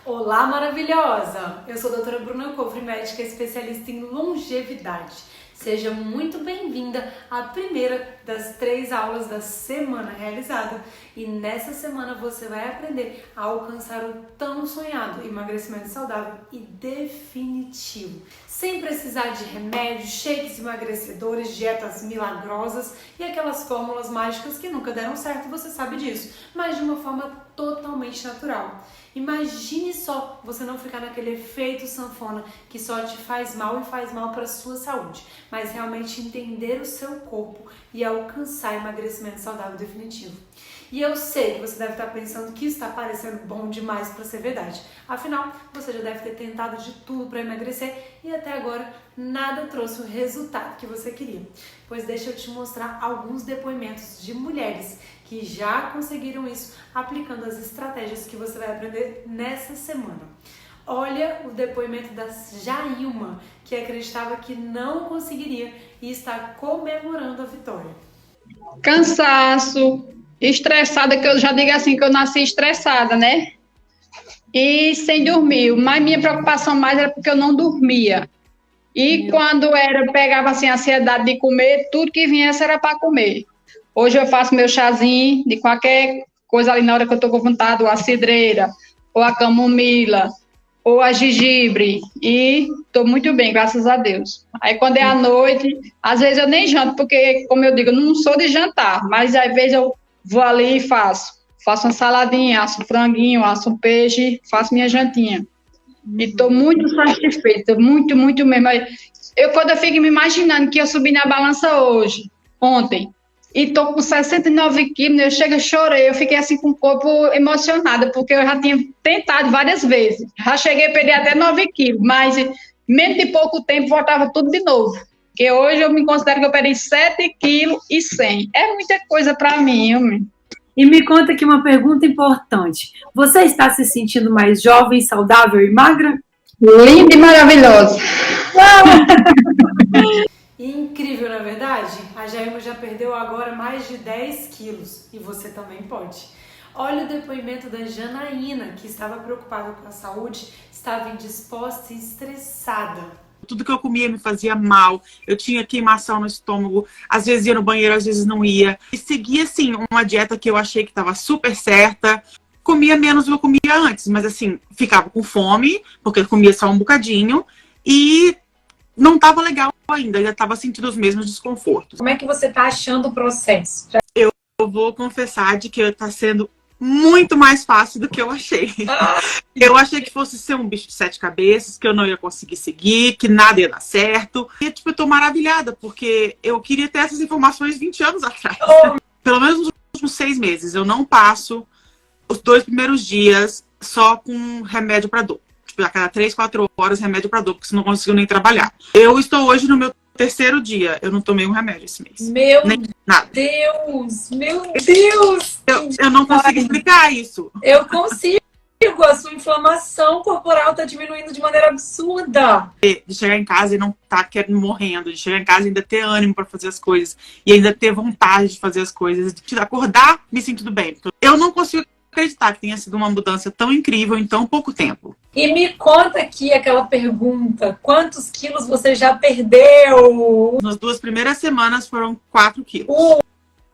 Olá, maravilhosa! Eu sou a doutora Bruna Cofre, médica especialista em longevidade. Seja muito bem-vinda à primeira das 3 aulas da semana realizada. E nessa semana você vai aprender a alcançar o tão sonhado emagrecimento saudável e definitivo. Sem precisar de remédios, shakes emagrecedores, dietas milagrosas e aquelas fórmulas mágicas que nunca deram certo, você sabe disso, mas de uma forma totalmente natural. Imagine só você não ficar naquele efeito sanfona que só te faz mal e faz mal para a sua saúde, mas realmente entender o seu corpo e alcançar emagrecimento saudável definitivo. E eu sei que você deve estar pensando que isso está parecendo bom demais para ser verdade. Afinal, você já deve ter tentado de tudo para emagrecer e até agora nada trouxe o resultado que você queria. Pois deixa eu te mostrar alguns depoimentos de mulheres que já conseguiram isso aplicando as estratégias que você vai aprender nessa semana. Olha o depoimento da Jailma, que acreditava que não conseguiria e está comemorando a vitória. Cansaço, estressada, que eu já digo assim, que eu nasci estressada, né? E sem dormir. Mas minha preocupação mais era porque eu não dormia. E quando eu pegava assim a ansiedade de comer, tudo que viesse era para comer. Hoje eu faço meu chazinho de qualquer coisa ali na hora que eu estou com vontade, ou a cidreira, ou a camomila, ou a gengibre, e estou muito bem, graças a Deus. Aí quando é à noite, às vezes eu nem janto, porque, como eu digo, eu não sou de jantar, mas às vezes eu vou ali e faço uma saladinha, asso um franguinho, asso um peixe, faço minha jantinha. E estou muito satisfeita, muito, muito mesmo. Quando eu fico me imaginando que eu subi na balança ontem, e tô com 69 quilos, eu chego, chorei, eu fiquei assim com o corpo emocionada, porque eu já tinha tentado várias vezes, já cheguei a perder até 9 quilos, mas menos de pouco tempo voltava tudo de novo, porque hoje eu me considero que eu perdi 7 quilos e 100, é muita coisa para mim, homem. E me conta aqui uma pergunta importante, você está se sentindo mais jovem, saudável e magra? Linda e maravilhosa. Incrível, na verdade? A Jailma já perdeu agora mais de 10 quilos e você também pode. Olha o depoimento da Janaína, que estava preocupada com a saúde, estava indisposta e estressada. Tudo que eu comia me fazia mal, eu tinha queimação no estômago, às vezes ia no banheiro, às vezes não ia. E seguia, assim, uma dieta que eu achei que estava super certa. Comia menos do que eu comia antes, mas assim, ficava com fome, porque eu comia só um bocadinho, e não estava legal ainda estava sentindo os mesmos desconfortos. Como é que você está achando o processo? Eu vou confessar de que está sendo muito mais fácil do que eu achei. Eu achei que fosse ser um bicho de 7 cabeças, que eu não ia conseguir seguir, que nada ia dar certo. E, tipo, eu tô maravilhada, porque eu queria ter essas informações 20 anos atrás. Pelo menos nos últimos 6 meses, eu não passo os 2 primeiros dias só com remédio para dor. Tipo, a cada 3, 4 horas remédio para dor, porque senão não consigo nem trabalhar. Eu estou hoje no meu 3º dia, eu não tomei um remédio esse mês. Nem nada. Deus! Meu Deus! Eu não consigo explicar isso. Eu consigo! A sua inflamação corporal está diminuindo de maneira absurda. De chegar em casa e não tá morrendo, de chegar em casa e ainda ter ânimo para fazer as coisas, e ainda ter vontade de fazer as coisas, de acordar me sentindo bem. Eu não consigo acreditar que tenha sido uma mudança tão incrível em tão pouco tempo. E me conta aqui aquela pergunta, quantos quilos você já perdeu? Nas 2 primeiras semanas foram 4 quilos.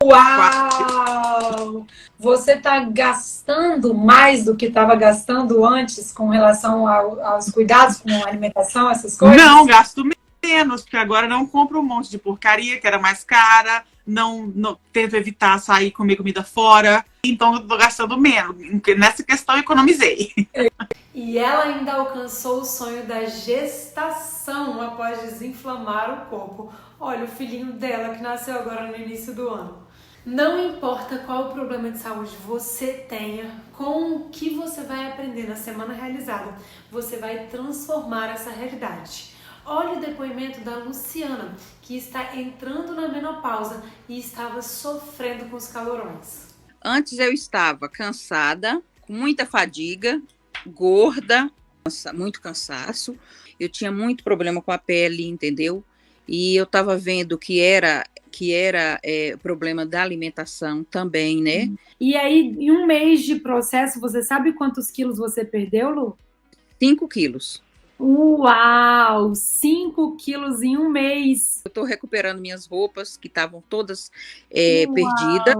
Uau! Você está gastando mais do que estava gastando antes com relação aos cuidados com a alimentação, essas coisas? Não, gasto menos, porque agora não compro um monte de porcaria que era mais cara, não tento evitar sair e comer comida fora, então eu tô gastando menos. Nessa questão eu economizei. E ela ainda alcançou o sonho da gestação após desinflamar o corpo. Olha o filhinho dela que nasceu agora no início do ano. Não importa qual o problema de saúde você tenha, com o que você vai aprender na semana realizada, você vai transformar essa realidade. Olha o depoimento da Luciana, que está entrando na menopausa e estava sofrendo com os calorões. Antes eu estava cansada, com muita fadiga, gorda, muito cansaço. Eu tinha muito problema com a pele, entendeu? E eu estava vendo que era que era problema da alimentação também, né? E aí, em um mês de processo, você sabe quantos quilos você perdeu, Lu? 5 quilos. Uau! 5 quilos em um mês! Eu estou recuperando minhas roupas, que estavam todas Uau. perdidas.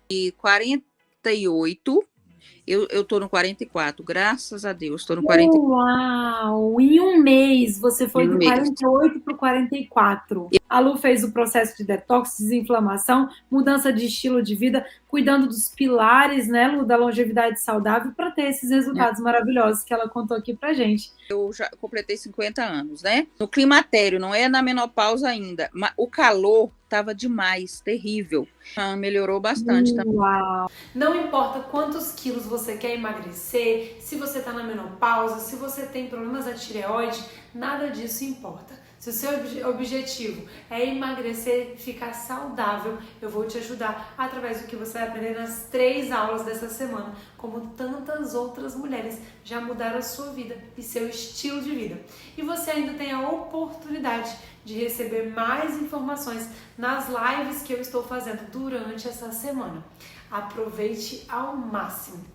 E 48, eu tô no 44, graças a Deus, estou no 44. Uau! Em um mês, você foi do 48 para o 44. A Lu fez o processo de detox, desinflamação, mudança de estilo de vida, cuidando dos pilares, né, Lu, da longevidade saudável, para ter esses resultados maravilhosos que ela contou aqui pra gente. Eu já completei 50 anos, né? No climatério, não é na menopausa ainda, mas o calor estava demais, terrível. Melhorou bastante também. Uau! Não importa quantos quilos você quer emagrecer, se você está na menopausa, se você tem problemas da tireoide, nada disso importa. Se o seu objetivo é emagrecer, ficar saudável, eu vou te ajudar através do que você vai aprender nas 3 aulas dessa semana, como tantas outras mulheres já mudaram a sua vida e seu estilo de vida. E você ainda tem a oportunidade de receber mais informações nas lives que eu estou fazendo durante essa semana. Aproveite ao máximo.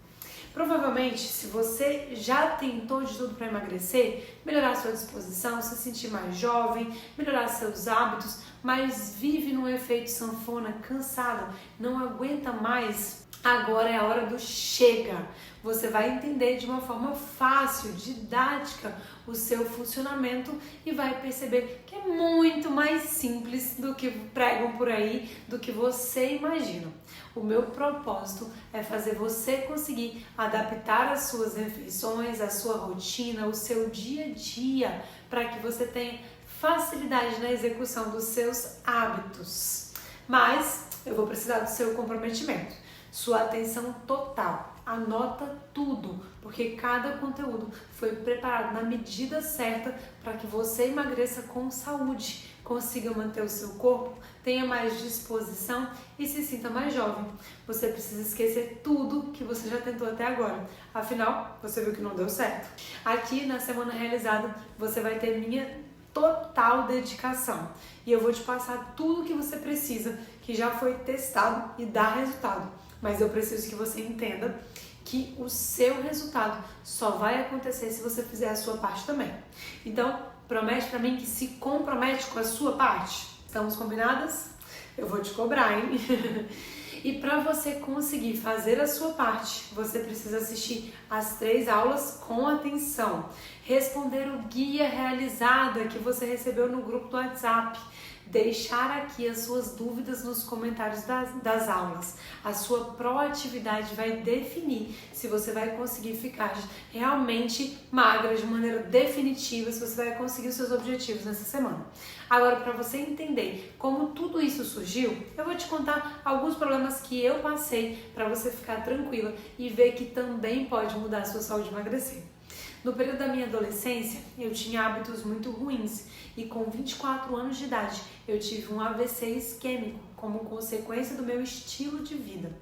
Provavelmente, se você já tentou de tudo para emagrecer, melhorar sua disposição, se sentir mais jovem, melhorar seus hábitos, mas vive num efeito sanfona, cansado, não aguenta mais, agora é a hora do chega. Você vai entender de uma forma fácil, didática, o seu funcionamento e vai perceber que é muito mais simples do que pregam por aí, do que você imagina. O meu propósito é fazer você conseguir adaptar as suas refeições, a sua rotina, o seu dia a dia, para que você tenha facilidade na execução dos seus hábitos. Mas eu vou precisar do seu comprometimento, sua atenção total. Anota tudo, porque cada conteúdo foi preparado na medida certa para que você emagreça com saúde, consiga manter o seu corpo, tenha mais disposição e se sinta mais jovem. Você precisa esquecer tudo que você já tentou até agora. Afinal, você viu que não deu certo. Aqui na Semana Realizada, você vai ter minha total dedicação. E eu vou te passar tudo o que você precisa, que já foi testado e dá resultado. Mas eu preciso que você entenda que o seu resultado só vai acontecer se você fizer a sua parte também. Então, promete pra mim que se compromete com a sua parte. Estamos combinadas? Eu vou te cobrar, hein? E para você conseguir fazer a sua parte, você precisa assistir as 3 aulas com atenção, responder o guia realizada que você recebeu no grupo do WhatsApp, deixar aqui as suas dúvidas nos comentários das aulas. A sua proatividade vai definir se você vai conseguir ficar realmente magra de maneira definitiva, se você vai conseguir os seus objetivos nessa semana. Agora, para você entender como tudo isso surgiu, eu vou te contar alguns problemas que eu passei para você ficar tranquila e ver que também pode mudar a sua saúde e emagrecer. No período da minha adolescência, eu tinha hábitos muito ruins e com 24 anos de idade, eu tive um AVC isquêmico como consequência do meu estilo de vida.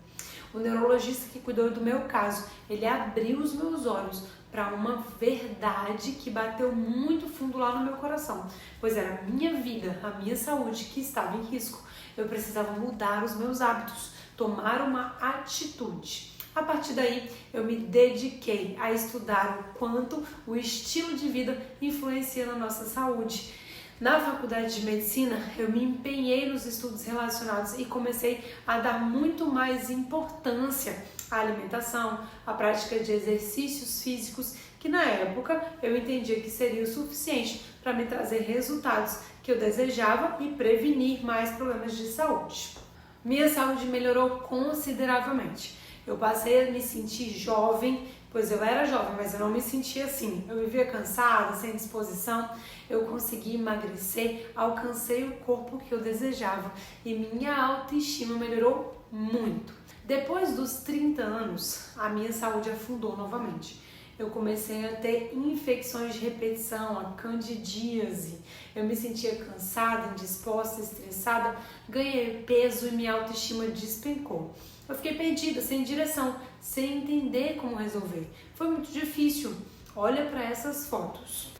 O neurologista que cuidou do meu caso, ele abriu os meus olhos para uma verdade que bateu muito fundo lá no meu coração, pois era a minha vida, a minha saúde que estava em risco. Eu precisava mudar os meus hábitos, tomar uma atitude. A partir daí, eu me dediquei a estudar o quanto o estilo de vida influencia na nossa saúde. Na faculdade de medicina, eu me empenhei nos estudos relacionados e comecei a dar muito mais importância à alimentação, à prática de exercícios físicos, que na época eu entendia que seria o suficiente para me trazer resultados que eu desejava e prevenir mais problemas de saúde. Minha saúde melhorou consideravelmente. Eu passei a me sentir jovem, pois eu era jovem, mas eu não me sentia assim. Eu vivia cansada, sem disposição, eu consegui emagrecer, alcancei o corpo que eu desejava e minha autoestima melhorou muito. Depois dos 30 anos, a minha saúde afundou novamente. Eu comecei a ter infecções de repetição, a candidíase. Eu me sentia cansada, indisposta, estressada, ganhei peso e minha autoestima despencou. Eu fiquei perdida, sem direção, sem entender como resolver. Foi muito difícil. Olha para essas fotos.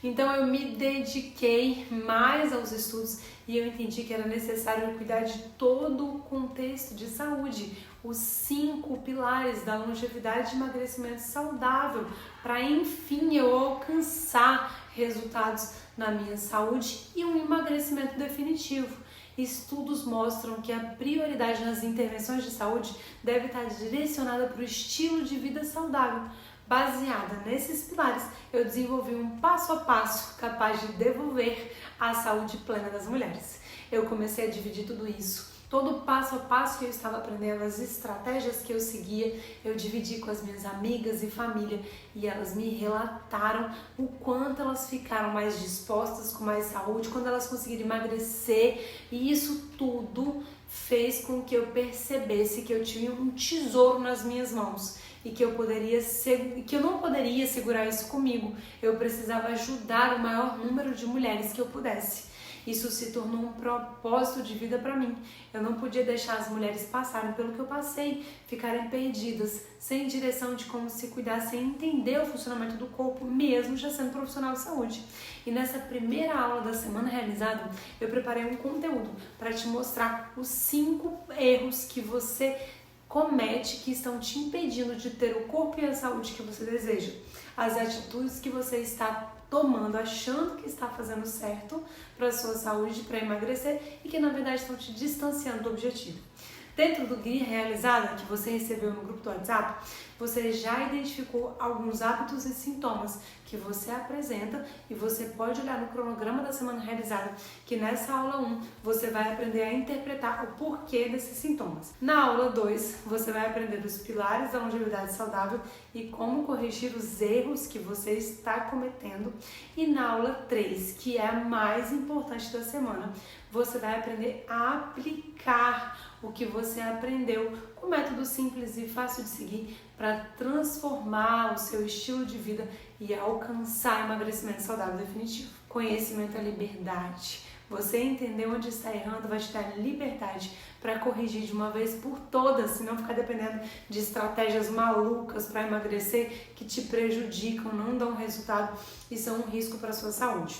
Então eu me dediquei mais aos estudos e eu entendi que era necessário cuidar de todo o contexto de saúde, os 5 pilares da longevidade e emagrecimento saudável, para enfim eu alcançar resultados na minha saúde e um emagrecimento definitivo. Estudos mostram que a prioridade nas intervenções de saúde deve estar direcionada para o estilo de vida saudável. Baseada nesses pilares, eu desenvolvi um passo a passo capaz de devolver a saúde plena das mulheres. Eu comecei a dividir tudo isso. Todo o passo a passo que eu estava aprendendo, as estratégias que eu seguia, eu dividi com as minhas amigas e família e elas me relataram o quanto elas ficaram mais dispostas, com mais saúde, quando elas conseguiram emagrecer, e isso tudo fez com que eu percebesse que eu tinha um tesouro nas minhas mãos e que eu não poderia segurar isso comigo. Eu precisava ajudar o maior número de mulheres que eu pudesse. Isso se tornou um propósito de vida para mim. Eu não podia deixar as mulheres passarem pelo que eu passei, ficarem perdidas, sem direção de como se cuidar, sem entender o funcionamento do corpo, mesmo já sendo profissional de saúde. E nessa primeira aula da semana realizada, eu preparei um conteúdo para te mostrar os 5 erros que você comete que estão te impedindo de ter o corpo e a saúde que você deseja. As atitudes que você está tomando, achando que está fazendo certo para a sua saúde, para emagrecer, e que na verdade estão te distanciando do objetivo. Dentro do guia realizada que você recebeu no grupo do WhatsApp, você já identificou alguns hábitos e sintomas que você apresenta e você pode olhar no cronograma da semana realizada que nessa aula 1 você vai aprender a interpretar o porquê desses sintomas. Na aula 2 você vai aprender os pilares da longevidade saudável e como corrigir os erros que você está cometendo. E na aula 3, que é a mais importante da semana, você vai aprender a aplicar o que você aprendeu com método simples e fácil de seguir para transformar o seu estilo de vida e alcançar emagrecimento saudável definitivo. Conhecimento é liberdade. Você entender onde está errando vai te dar liberdade para corrigir de uma vez por todas, e não ficar dependendo de estratégias malucas para emagrecer que te prejudicam, não dão resultado e são um risco para a sua saúde.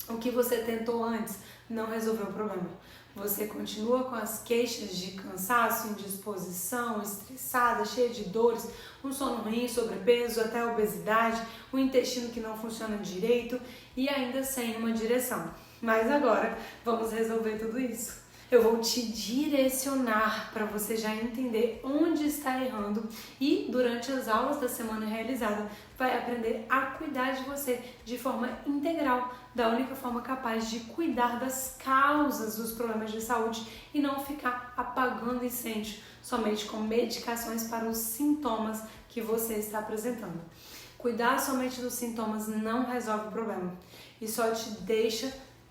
O que você tentou antes não resolveu o problema. Você continua com as queixas de cansaço, indisposição, estressada, cheia de dores, um sono ruim, sobrepeso, até obesidade, um intestino que não funciona direito e ainda sem uma direção. Mas agora vamos resolver tudo isso. Eu vou te direcionar para você já entender onde está errando e durante as aulas da semana realizada vai aprender a cuidar de você de forma integral, da única forma capaz de cuidar das causas dos problemas de saúde e não ficar apagando incêndio somente com medicações para os sintomas que você está apresentando. Cuidar somente dos sintomas não resolve o problema e só te deixa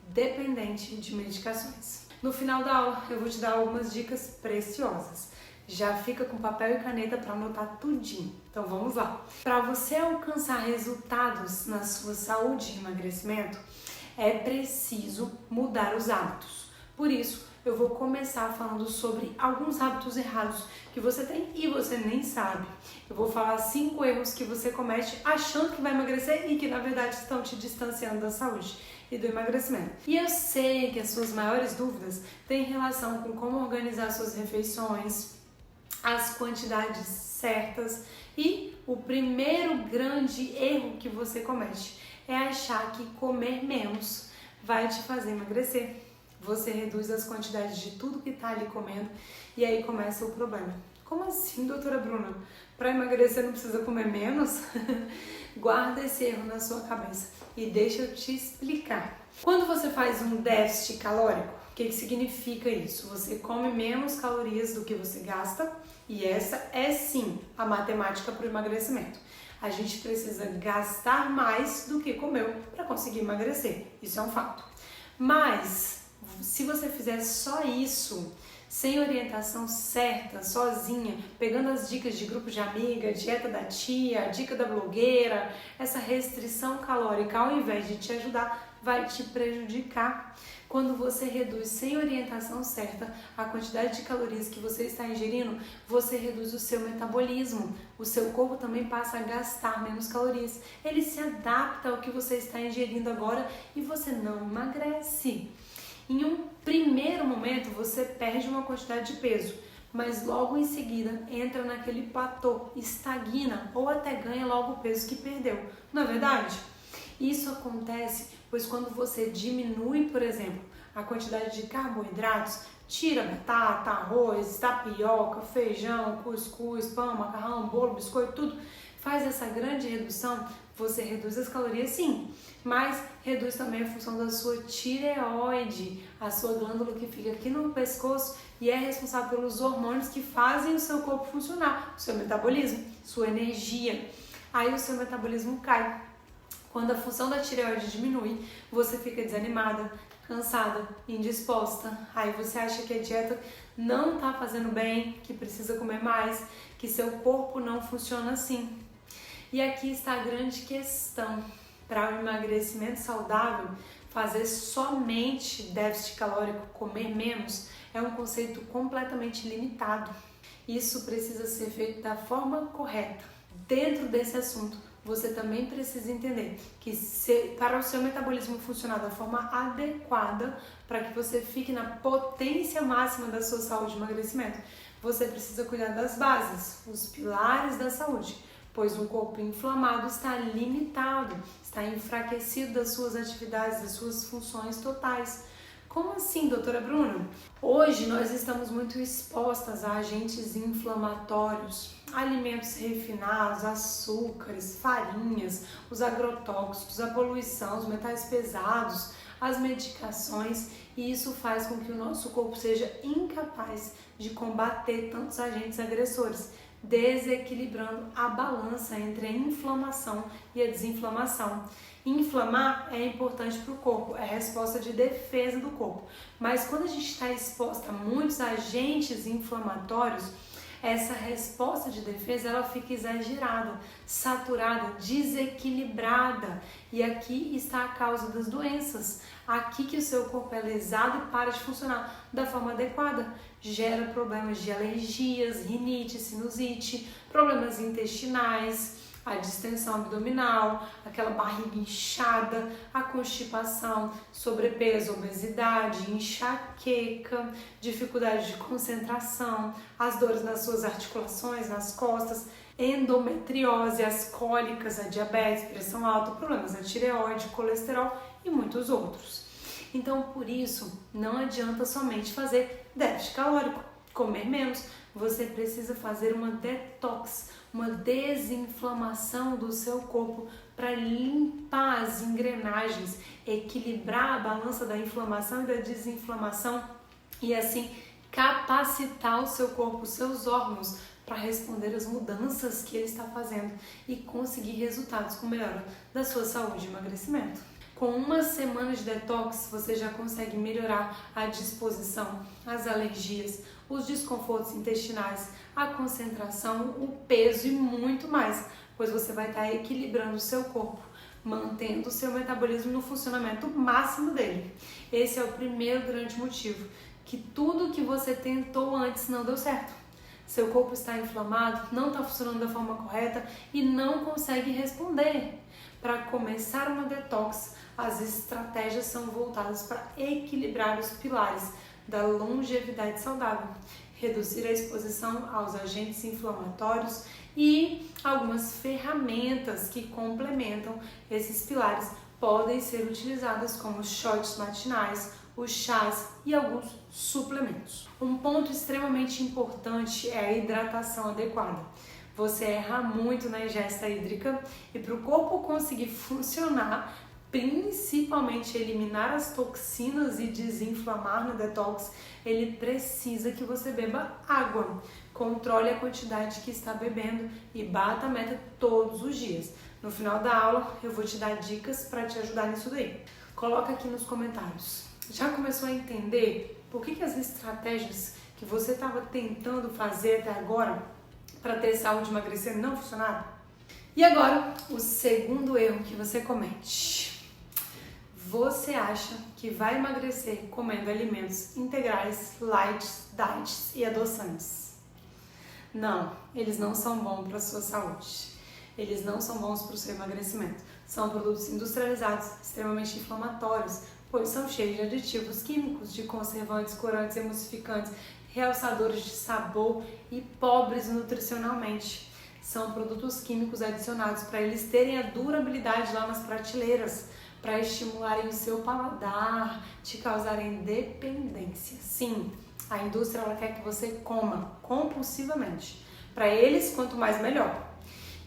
dependente de medicações. No final da aula, eu vou te dar algumas dicas preciosas. Já fica com papel e caneta para anotar tudinho. Então vamos lá. Para você alcançar resultados na sua saúde e emagrecimento, é preciso mudar os hábitos. Por isso, eu vou começar falando sobre alguns hábitos errados que você tem e você nem sabe. Eu vou falar 5 erros que você comete achando que vai emagrecer e que na verdade estão te distanciando da saúde e do emagrecimento. E eu sei que as suas maiores dúvidas têm relação com como organizar suas refeições, as quantidades certas, e o primeiro grande erro que você comete é achar que comer menos vai te fazer emagrecer. Você reduz as quantidades de tudo que está ali comendo e aí começa o problema. Como assim, doutora Bruna? Para emagrecer não precisa comer menos? Guarda esse erro na sua cabeça e deixa eu te explicar. Quando você faz um déficit calórico, o que significa isso? Você come menos calorias do que você gasta e essa é sim a matemática para o emagrecimento. A gente precisa gastar mais do que comeu para conseguir emagrecer. Isso é um fato. Mas se você fizer só isso, sem orientação certa, sozinha, pegando as dicas de grupo de amiga, dieta da tia, a dica da blogueira, essa restrição calórica, ao invés de te ajudar, vai te prejudicar. Quando você reduz sem orientação certa a quantidade de calorias que você está ingerindo, você reduz o seu metabolismo. O seu corpo também passa a gastar menos calorias. Ele se adapta ao que você está ingerindo agora e você não emagrece. Em um primeiro momento, você perde uma quantidade de peso, mas logo em seguida entra naquele platô, estagna ou até ganha logo o peso que perdeu. Não é verdade? Isso acontece pois quando você diminui, por exemplo, a quantidade de carboidratos, tira batata, arroz, tapioca, feijão, cuscuz, pão, macarrão, bolo, biscoito, tudo, faz essa grande redução, você reduz as calorias sim, mas reduz também a função da sua tireoide, a sua glândula que fica aqui no pescoço e é responsável pelos hormônios que fazem o seu corpo funcionar, o seu metabolismo, sua energia. Aí o seu metabolismo cai. Quando a função da tireoide diminui, você fica desanimada, cansada, indisposta. Aí você acha que a dieta não está fazendo bem, que precisa comer mais, que seu corpo não funciona assim. E aqui está a grande questão. Para o emagrecimento saudável, fazer somente déficit calórico, comer menos, é um conceito completamente limitado. Isso precisa ser feito da forma correta. Dentro desse assunto, você também precisa entender que para o seu metabolismo funcionar da forma adequada, para que você fique na potência máxima da sua saúde e emagrecimento, você precisa cuidar das bases, os pilares da saúde, pois um corpo inflamado está limitado, está enfraquecido das suas atividades, das suas funções totais. Como assim, doutora Bruna? Hoje nós estamos muito expostas a agentes inflamatórios, alimentos refinados, açúcares, farinhas, os agrotóxicos, a poluição, os metais pesados, as medicações, e isso faz com que o nosso corpo seja incapaz de combater tantos agentes agressores, desequilibrando a balança entre a inflamação e a desinflamação. Inflamar é importante para o corpo, é a resposta de defesa do corpo. Mas quando a gente está exposta a muitos agentes inflamatórios, essa resposta de defesa ela fica exagerada, saturada, desequilibrada. E aqui está a causa das doenças. Aqui que o seu corpo é lesado e para de funcionar da forma adequada. Gera problemas de alergias, rinite, sinusite, problemas intestinais, a distensão abdominal, aquela barriga inchada, a constipação, sobrepeso, obesidade, enxaqueca, dificuldade de concentração, as dores nas suas articulações, nas costas, endometriose, as cólicas, a diabetes, pressão alta, problemas na tireoide, colesterol e muitos outros. Então, por isso, não adianta somente fazer déficit calórico, comer menos, você precisa fazer uma detox, uma desinflamação do seu corpo para limpar as engrenagens, equilibrar a balança da inflamação e da desinflamação e assim capacitar o seu corpo, os seus órgãos para responder às mudanças que ele está fazendo e conseguir resultados com melhora da sua saúde e emagrecimento. Com uma semana de detox, você já consegue melhorar a disposição, as alergias, os desconfortos intestinais, a concentração, o peso e muito mais, pois você vai estar equilibrando o seu corpo, mantendo o seu metabolismo no funcionamento máximo dele. Esse é o primeiro grande motivo, que tudo que você tentou antes não deu certo. Seu corpo está inflamado, não está funcionando da forma correta e não consegue responder. Para começar uma detox, as estratégias são voltadas para equilibrar os pilares da longevidade saudável, reduzir a exposição aos agentes inflamatórios e algumas ferramentas que complementam esses pilares podem ser utilizadas como os shots matinais, os chás e alguns suplementos. Um ponto extremamente importante é a hidratação adequada. Você erra muito na ingesta hídrica e para o corpo conseguir funcionar, principalmente eliminar as toxinas e desinflamar no detox, ele precisa que você beba água. Controle a quantidade que está bebendo e bata a meta todos os dias. No final da aula eu vou te dar dicas para te ajudar nisso daí. Coloca aqui nos comentários. Já começou a entender por que as estratégias que você estava tentando fazer até agora para ter saúde e emagrecer não funcionaram? E agora, o segundo erro que você comete. Você acha que vai emagrecer comendo alimentos integrais, light, diets e adoçantes? Não, eles não são bons para a sua saúde. Eles não são bons para o seu emagrecimento. São produtos industrializados, extremamente inflamatórios, pois são cheios de aditivos químicos, de conservantes, corantes, emulsificantes, realçadores de sabor e pobres nutricionalmente. São produtos químicos adicionados para eles terem a durabilidade lá nas prateleiras, para estimularem o seu paladar, te causarem dependência. Sim, a indústria ela quer que você coma compulsivamente. Para eles, quanto mais melhor.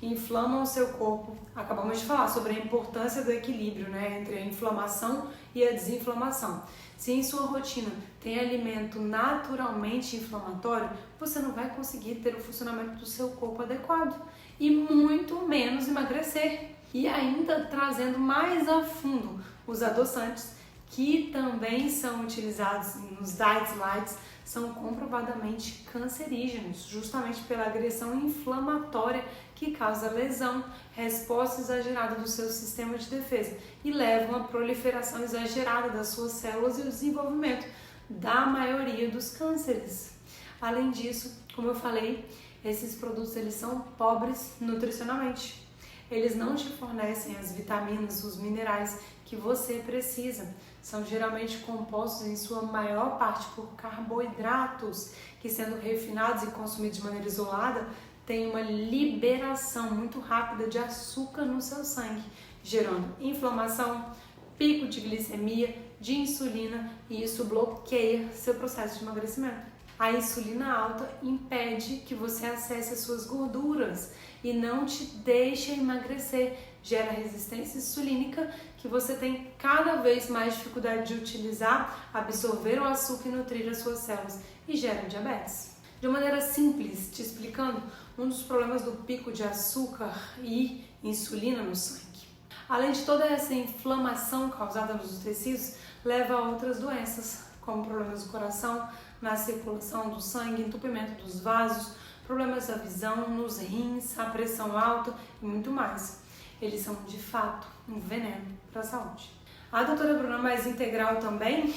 Inflamam o seu corpo. Acabamos de falar sobre a importância do equilíbrio, né, entre a inflamação e a desinflamação. Se em sua rotina tem alimento naturalmente inflamatório, você não vai conseguir ter o funcionamento do seu corpo adequado e muito menos emagrecer. E ainda trazendo mais a fundo os adoçantes, que também são utilizados nos diets lights, são comprovadamente cancerígenos, justamente pela agressão inflamatória que causa lesão, resposta exagerada do seu sistema de defesa e levam à proliferação exagerada das suas células e o desenvolvimento da maioria dos cânceres. Além disso, como eu falei, esses produtos eles são pobres nutricionalmente. Eles não te fornecem as vitaminas, os minerais que você precisa. São geralmente compostos em sua maior parte por carboidratos, que sendo refinados e consumidos de maneira isolada, tem uma liberação muito rápida de açúcar no seu sangue, gerando inflamação, pico de glicemia, de insulina, e isso bloqueia seu processo de emagrecimento. A insulina alta impede que você acesse as suas gorduras e não te deixa emagrecer, gera resistência insulínica que você tem cada vez mais dificuldade de utilizar, absorver o açúcar e nutrir as suas células e gera diabetes. De uma maneira simples, te explicando, um dos problemas do pico de açúcar e insulina no sangue. Além de toda essa inflamação causada nos tecidos, leva a outras doenças, como problemas do coração, na circulação do sangue, entupimento dos vasos, problemas da visão, nos rins, a pressão alta e muito mais. Eles são, de fato, um veneno para a saúde. A doutora Bruna Mais Integral também,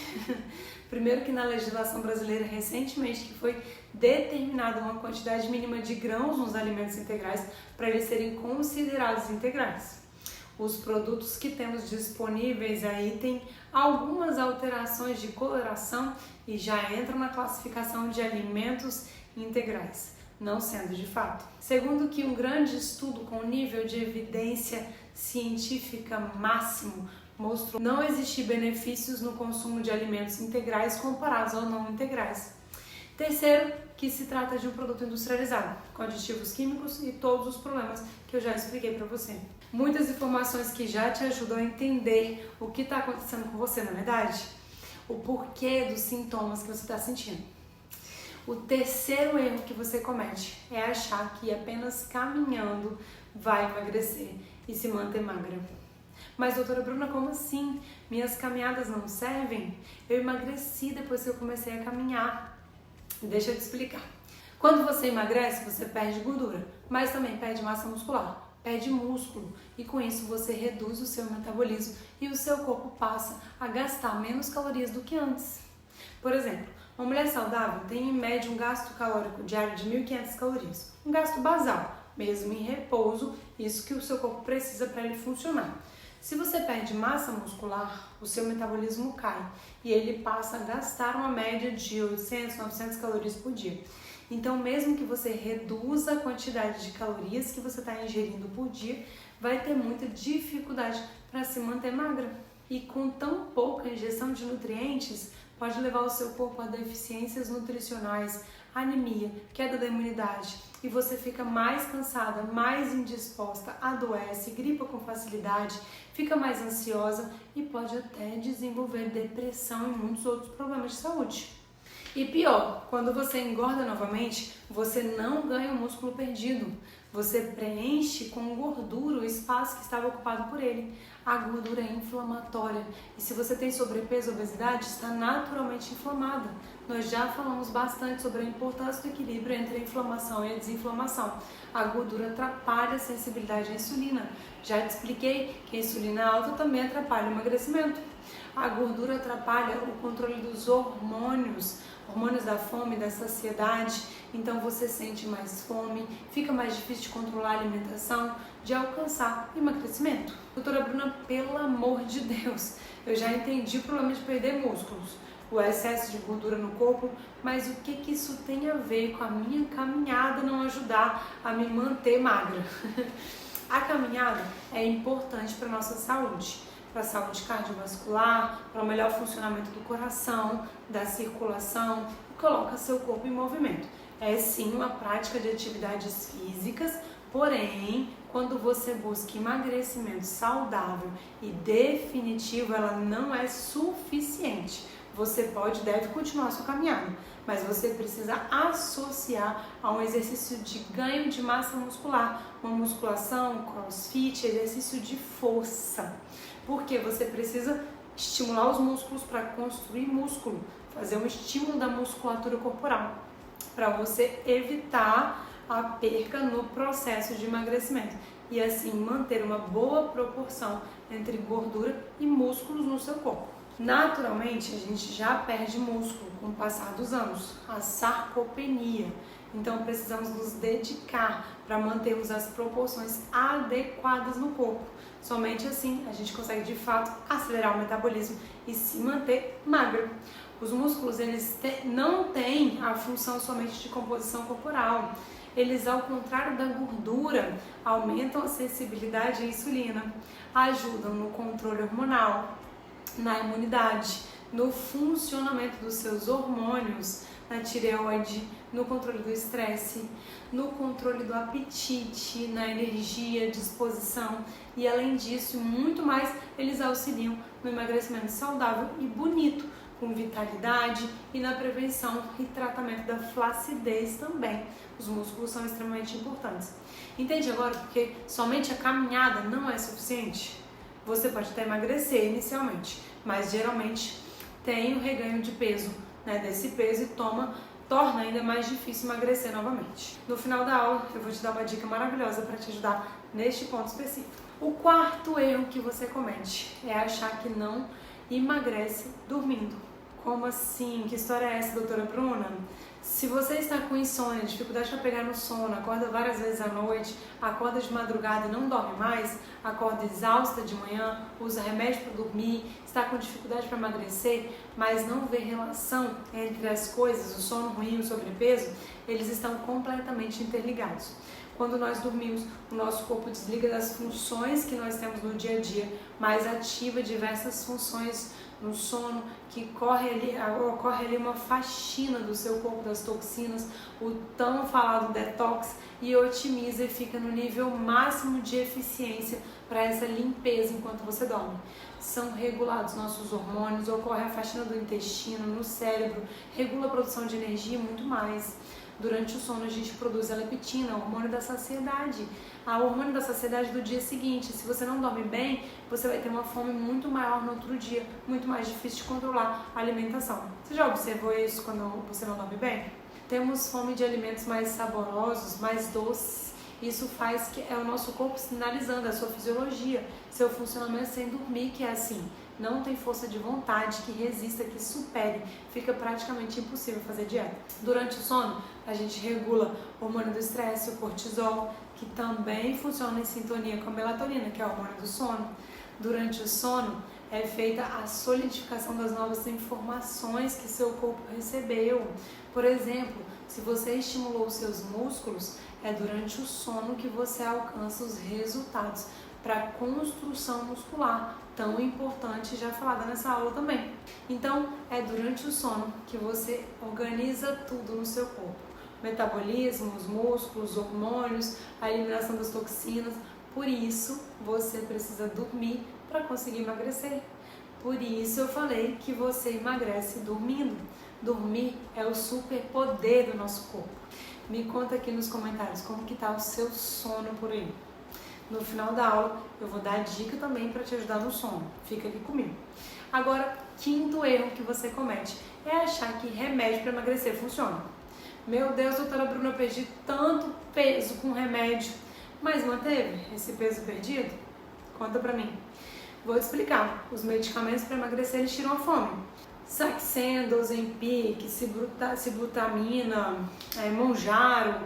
primeiro que na legislação brasileira recentemente que foi determinada uma quantidade mínima de grãos nos alimentos integrais para eles serem considerados integrais. Os produtos que temos disponíveis aí têm algumas alterações de coloração e já entram na classificação de alimentos integrais, não sendo de fato. Segundo que um grande estudo com nível de evidência científica máximo mostrou não existir benefícios no consumo de alimentos integrais comparados ao não integrais. Terceiro, que se trata de um produto industrializado, com aditivos químicos e todos os problemas que eu já expliquei para você. Muitas informações que já te ajudam a entender o que está acontecendo com você, na verdade, o porquê dos sintomas que você está sentindo. O terceiro erro que você comete é achar que apenas caminhando vai emagrecer e se manter magra. Mas, doutora Bruna, como assim? Minhas caminhadas não servem? Eu emagreci depois que eu comecei a caminhar. Deixa eu te explicar. Quando você emagrece, você perde gordura, mas também perde massa muscular, perde músculo, e com isso você reduz o seu metabolismo e o seu corpo passa a gastar menos calorias do que antes. Por exemplo, uma mulher saudável tem em média um gasto calórico diário de 1.500 calorias, um gasto basal, mesmo em repouso, isso que o seu corpo precisa para ele funcionar. Se você perde massa muscular, o seu metabolismo cai e ele passa a gastar uma média de 800, 900 calorias por dia. Então, mesmo que você reduza a quantidade de calorias que você está ingerindo por dia, vai ter muita dificuldade para se manter magra. E com tão pouca ingestão de nutrientes, pode levar o seu corpo a deficiências nutricionais, anemia, queda da imunidade, e você fica mais cansada, mais indisposta, adoece, gripa com facilidade, fica mais ansiosa e pode até desenvolver depressão e muitos outros problemas de saúde. E pior, quando você engorda novamente, você não ganha o músculo perdido. Você preenche com gordura o espaço que estava ocupado por ele. A gordura é inflamatória e se você tem sobrepeso ou obesidade, está naturalmente inflamada. Nós já falamos bastante sobre a importância do equilíbrio entre a inflamação e a desinflamação. A gordura atrapalha a sensibilidade à insulina. Já te expliquei que a insulina alta também atrapalha o emagrecimento. A gordura atrapalha o controle dos hormônios da fome, da saciedade, então você sente mais fome, fica mais difícil de controlar a alimentação, de alcançar emagrecimento. Doutora Bruna, pelo amor de Deus, eu já entendi o problema de perder músculos, o excesso de gordura no corpo, mas o que isso tem a ver com a minha caminhada não ajudar a me manter magra? A caminhada é importante para a nossa saúde, para a saúde cardiovascular, para o melhor funcionamento do coração, da circulação, e coloca seu corpo em movimento. É sim uma prática de atividades físicas, porém, quando você busca emagrecimento saudável e definitivo, ela não é suficiente. Você deve continuar a sua caminhada, mas você precisa associar a um exercício de ganho de massa muscular, uma musculação, crossfit, exercício de força. Porque você precisa estimular os músculos para construir músculo, fazer um estímulo da musculatura corporal, para você evitar a perca no processo de emagrecimento e assim manter uma boa proporção entre gordura e músculos no seu corpo. Naturalmente, a gente já perde músculo com o passar dos anos, a sarcopenia. Então, precisamos nos dedicar para mantermos as proporções adequadas no corpo. Somente assim a gente consegue, de fato, acelerar o metabolismo e se manter magro. Os músculos, eles não têm a função somente de composição corporal. Eles, ao contrário da gordura, aumentam a sensibilidade à insulina, ajudam no controle hormonal, na imunidade, no funcionamento dos seus hormônios, na tireoide, no controle do estresse, no controle do apetite, na energia, disposição e, além disso, muito mais, eles auxiliam no emagrecimento saudável e bonito, com vitalidade e na prevenção e tratamento da flacidez também. Os músculos são extremamente importantes. Entende agora porque somente a caminhada não é suficiente? Você pode até emagrecer inicialmente, mas geralmente tem o reganho de peso, desse peso e torna ainda mais difícil emagrecer novamente. No final da aula eu vou te dar uma dica maravilhosa para te ajudar neste ponto específico. O quarto erro que você comete é achar que não emagrece dormindo. Como assim? Que história é essa, doutora Bruna? Se você está com insônia, dificuldade para pegar no sono, acorda várias vezes à noite, acorda de madrugada e não dorme mais, acorda exausta de manhã, usa remédio para dormir, está com dificuldade para emagrecer, mas não vê relação entre as coisas, o sono ruim e o sobrepeso, eles estão completamente interligados. Quando nós dormimos, o nosso corpo desliga das funções que nós temos no dia a dia, mas ativa diversas funções no sono, que ocorre ali uma faxina do seu corpo das toxinas, o tão falado detox, e otimiza e fica no nível máximo de eficiência para essa limpeza enquanto você dorme. São regulados nossos hormônios, ocorre a faxina do intestino, no cérebro, regula a produção de energia e muito mais. Durante o sono a gente produz a leptina, o hormônio da saciedade, o hormônio da saciedade do dia seguinte. Se você não dorme bem, você vai ter uma fome muito maior no outro dia, muito mais difícil de controlar a alimentação. Você já observou isso quando você não dorme bem? Temos fome de alimentos mais saborosos, mais doces. Isso faz que é o nosso corpo sinalizando a sua fisiologia, seu funcionamento sem dormir, que é assim. Não tem força de vontade que resista, que supere, fica praticamente impossível fazer dieta. Durante o sono, a gente regula o hormônio do estresse, o cortisol, que também funciona em sintonia com a melatonina, que é o hormônio do sono. Durante o sono, é feita a solidificação das novas informações que seu corpo recebeu. Por exemplo, se você estimulou os seus músculos, é durante o sono que você alcança os resultados para a construção muscular, tão importante, já falada nessa aula também. Então, é durante o sono que você organiza tudo no seu corpo. Metabolismo, os músculos, os hormônios, a eliminação das toxinas. Por isso, você precisa dormir para conseguir emagrecer. Por isso, eu falei que você emagrece dormindo. Dormir é o superpoder do nosso corpo. Me conta aqui nos comentários como que tá o seu sono por aí. No final da aula, eu vou dar dica também para te ajudar no sono. Fica aqui comigo. Agora, quinto erro que você comete é achar que remédio para emagrecer funciona. Meu Deus, doutora Bruna, eu perdi tanto peso com remédio, mas manteve esse peso perdido? Conta pra mim. Vou te explicar. Os medicamentos para emagrecer, eles tiram a fome. Saxenda, Ozempic, Sibutramina, Mounjaro,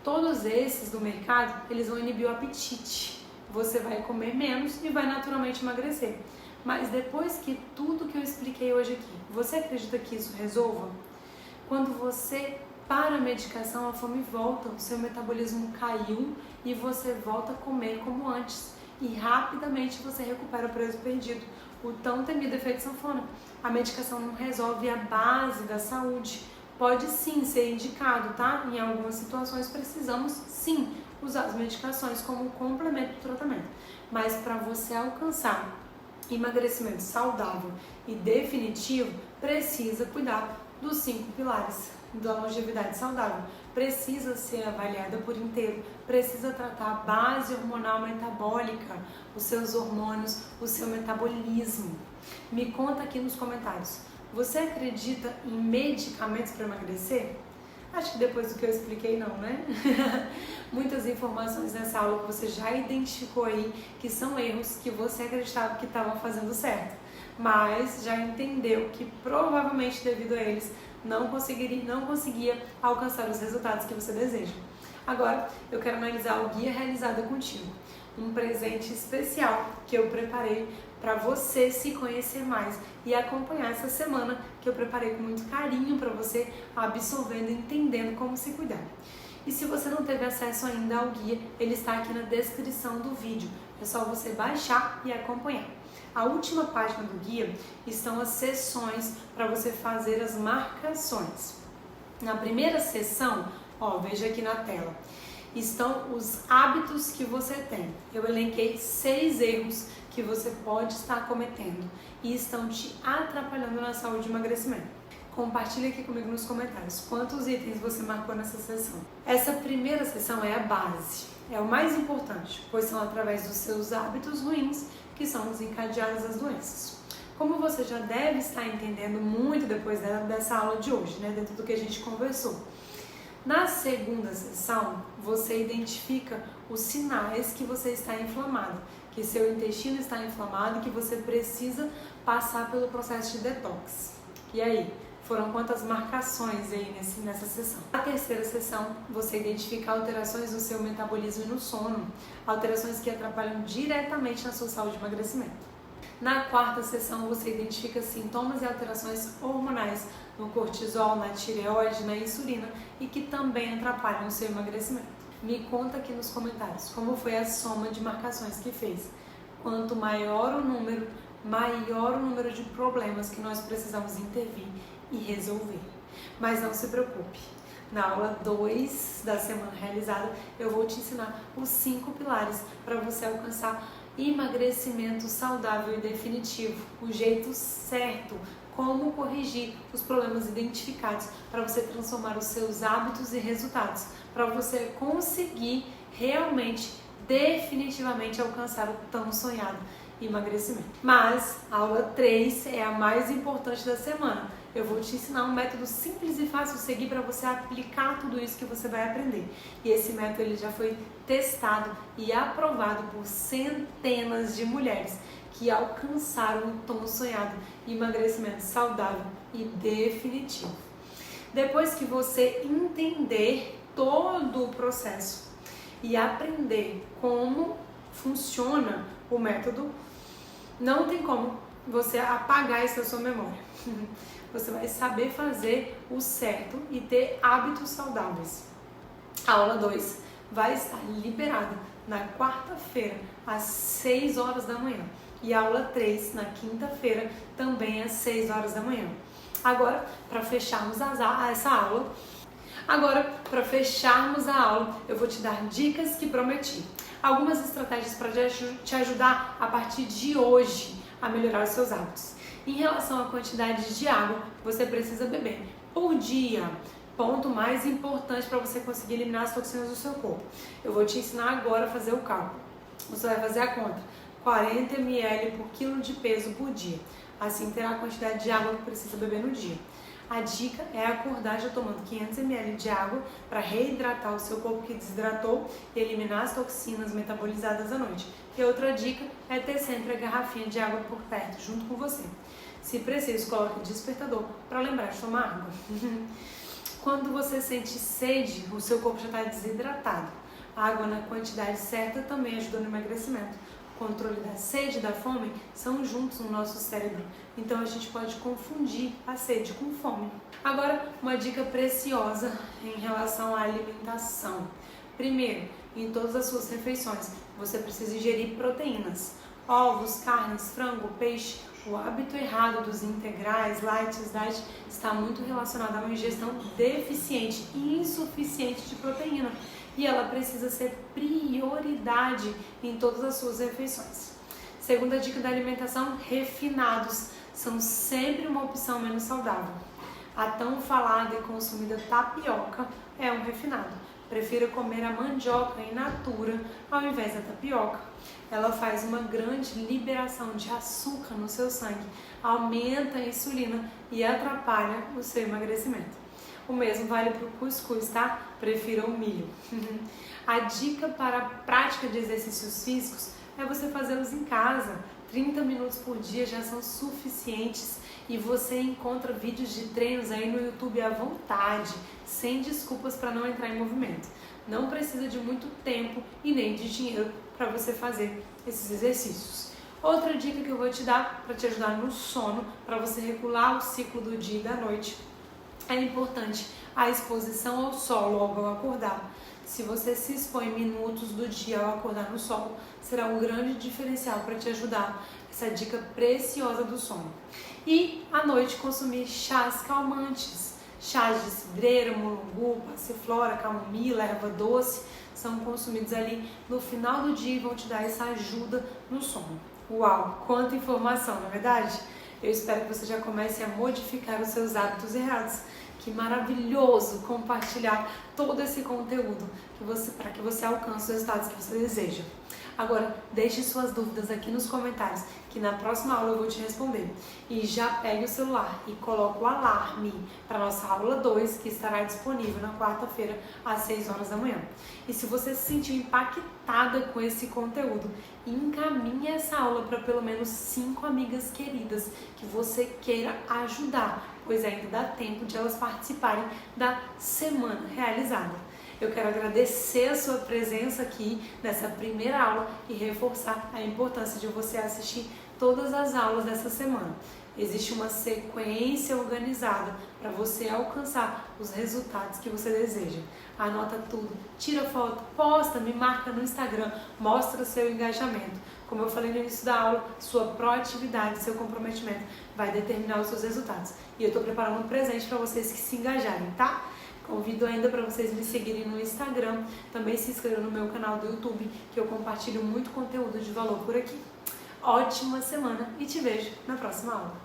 todos esses do mercado, eles vão inibir o apetite. Você vai comer menos e vai naturalmente emagrecer. Mas depois que tudo que eu expliquei hoje aqui, você acredita que isso resolva? Quando você para a medicação, a fome volta, o seu metabolismo caiu e você volta a comer como antes. E rapidamente você recupera o peso perdido, o tão temido efeito sanfona. A medicação não resolve a base da saúde. Pode sim ser indicado, tá? Em algumas situações precisamos sim usar as medicações como complemento do tratamento. Mas para você alcançar emagrecimento saudável e definitivo, precisa cuidar dos 5 pilares da longevidade saudável. Precisa ser avaliada por inteiro, precisa tratar a base hormonal metabólica, os seus hormônios, o seu metabolismo. Me conta aqui nos comentários, você acredita em medicamentos para emagrecer? Acho que depois do que eu expliquei não, né? Muitas informações nessa aula que você já identificou aí, que são erros que você acreditava que estavam fazendo certo, mas já entendeu que provavelmente devido a eles não conseguia alcançar os resultados que você deseja. Agora, eu quero analisar o guia realizado contigo. Um presente especial que eu preparei para você se conhecer mais e acompanhar essa semana que eu preparei com muito carinho para você, absorvendo e entendendo como se cuidar. E se você não teve acesso ainda ao guia, ele está aqui na descrição do vídeo. É só você baixar e acompanhar. A última página do guia estão as sessões para você fazer as marcações. Na primeira sessão, veja aqui na tela, estão os hábitos que você tem. Eu elenquei 6 erros que você pode estar cometendo e estão te atrapalhando na saúde e emagrecimento. Compartilhe aqui comigo nos comentários quantos itens você marcou nessa sessão. Essa primeira sessão é a base, é o mais importante, pois são através dos seus hábitos ruins que são desencadeadas as doenças. Como você já deve estar entendendo muito depois dessa aula de hoje, né, dentro do que a gente conversou. Na segunda sessão, você identifica os sinais que você está inflamado, que seu intestino está inflamado e que você precisa passar pelo processo de detox. E aí, foram quantas marcações aí nessa sessão? Na terceira sessão, você identifica alterações no seu metabolismo e no sono, alterações que atrapalham diretamente na sua saúde e emagrecimento. Na quarta sessão, você identifica sintomas e alterações hormonais no cortisol, na tireoide, na insulina e que também atrapalham o seu emagrecimento. Me conta aqui nos comentários como foi a soma de marcações que fez. Quanto maior o número de problemas que nós precisamos intervir e resolver. Mas não se preocupe, na aula 2 da semana realizada eu vou te ensinar os 5 pilares para você alcançar emagrecimento saudável e definitivo, o jeito certo, como corrigir os problemas identificados para você transformar os seus hábitos e resultados, para você conseguir realmente, definitivamente alcançar o tão sonhado emagrecimento. Mas a aula 3 é a mais importante da semana. Eu vou te ensinar um método simples e fácil de seguir para você aplicar tudo isso que você vai aprender. E esse método ele já foi testado e aprovado por centenas de mulheres que alcançaram o tão sonhado emagrecimento saudável e definitivo. Depois que você entender todo o processo e aprender como funciona o método, não tem como você apagar isso da sua memória. Você vai saber fazer o certo e ter hábitos saudáveis. A aula 2 vai estar liberada na quarta-feira, às 6 horas da manhã. E a aula 3, na quinta-feira, também às 6 horas da manhã. Agora, para fecharmos essa aula, eu vou te dar dicas que prometi. Algumas estratégias para te ajudar a partir de hoje a melhorar os seus hábitos. Em relação à quantidade de água, você precisa beber por dia. Ponto mais importante para você conseguir eliminar as toxinas do seu corpo. Eu vou te ensinar agora a fazer o cálculo. Você vai fazer a conta. 40 ml por quilo de peso por dia. Assim terá a quantidade de água que precisa beber no dia. A dica é acordar já tomando 500 ml de água para reidratar o seu corpo que desidratou e eliminar as toxinas metabolizadas à noite. E outra dica é ter sempre a garrafinha de água por perto, junto com você. Se preciso, coloque o despertador para lembrar de tomar água. Quando você sente sede, o seu corpo já está desidratado. A água na quantidade certa também ajuda no emagrecimento. O controle da sede e da fome são juntos no nosso cérebro, então a gente pode confundir a sede com fome. Agora, uma dica preciosa em relação à alimentação. Primeiro, em todas as suas refeições, você precisa ingerir proteínas. Ovos, carnes, frango, peixe. O hábito errado dos integrais, light, diet, está muito relacionado a uma ingestão deficiente e insuficiente de proteína. E ela precisa ser prioridade em todas as suas refeições. Segunda dica da alimentação, refinados são sempre uma opção menos saudável. A tão falada e consumida tapioca é um refinado. Prefira comer a mandioca in natura ao invés da tapioca. Ela faz uma grande liberação de açúcar no seu sangue, aumenta a insulina e atrapalha o seu emagrecimento. O mesmo vale para o cuscuz, tá? Prefira o milho. A dica para a prática de exercícios físicos é você fazê-los em casa. 30 minutos por dia já são suficientes e você encontra vídeos de treinos aí no YouTube à vontade, sem desculpas para não entrar em movimento. Não precisa de muito tempo e nem de dinheiro para você fazer esses exercícios. Outra dica que eu vou te dar para te ajudar no sono, para você regular o ciclo do dia e da noite, é importante a exposição ao sol logo ao acordar. Se você se expõe minutos do dia ao acordar no sol, será um grande diferencial para te ajudar. Essa dica preciosa do sono. E à noite consumir chás calmantes. Chás de cidreira, mulungu, passiflora, camomila, erva doce são consumidos ali no final do dia e vão te dar essa ajuda no sono. Uau, quanta informação, não é verdade? Eu espero que você já comece a modificar os seus hábitos errados. Que maravilhoso compartilhar todo esse conteúdo para que você alcance os resultados que você deseja. Agora, deixe suas dúvidas aqui nos comentários, que na próxima aula eu vou te responder. E já pegue o celular e coloque o alarme para a nossa aula 2, que estará disponível na quarta-feira, às 6 horas da manhã. E se você se sentiu impactada com esse conteúdo, encaminhe essa aula para pelo menos 5 amigas queridas que você queira ajudar, pois ainda dá tempo de elas participarem da semana realizada. Eu quero agradecer a sua presença aqui nessa primeira aula e reforçar a importância de você assistir todas as aulas dessa semana. Existe uma sequência organizada para você alcançar os resultados que você deseja. Anota tudo, tira foto, posta, me marca no Instagram, mostra o seu engajamento. Como eu falei no início da aula, sua proatividade, seu comprometimento vai determinar os seus resultados. E eu estou preparando um presente para vocês que se engajarem, tá? Convido ainda para vocês me seguirem no Instagram, também se inscrevam no meu canal do YouTube, que eu compartilho muito conteúdo de valor por aqui. Ótima semana e te vejo na próxima aula.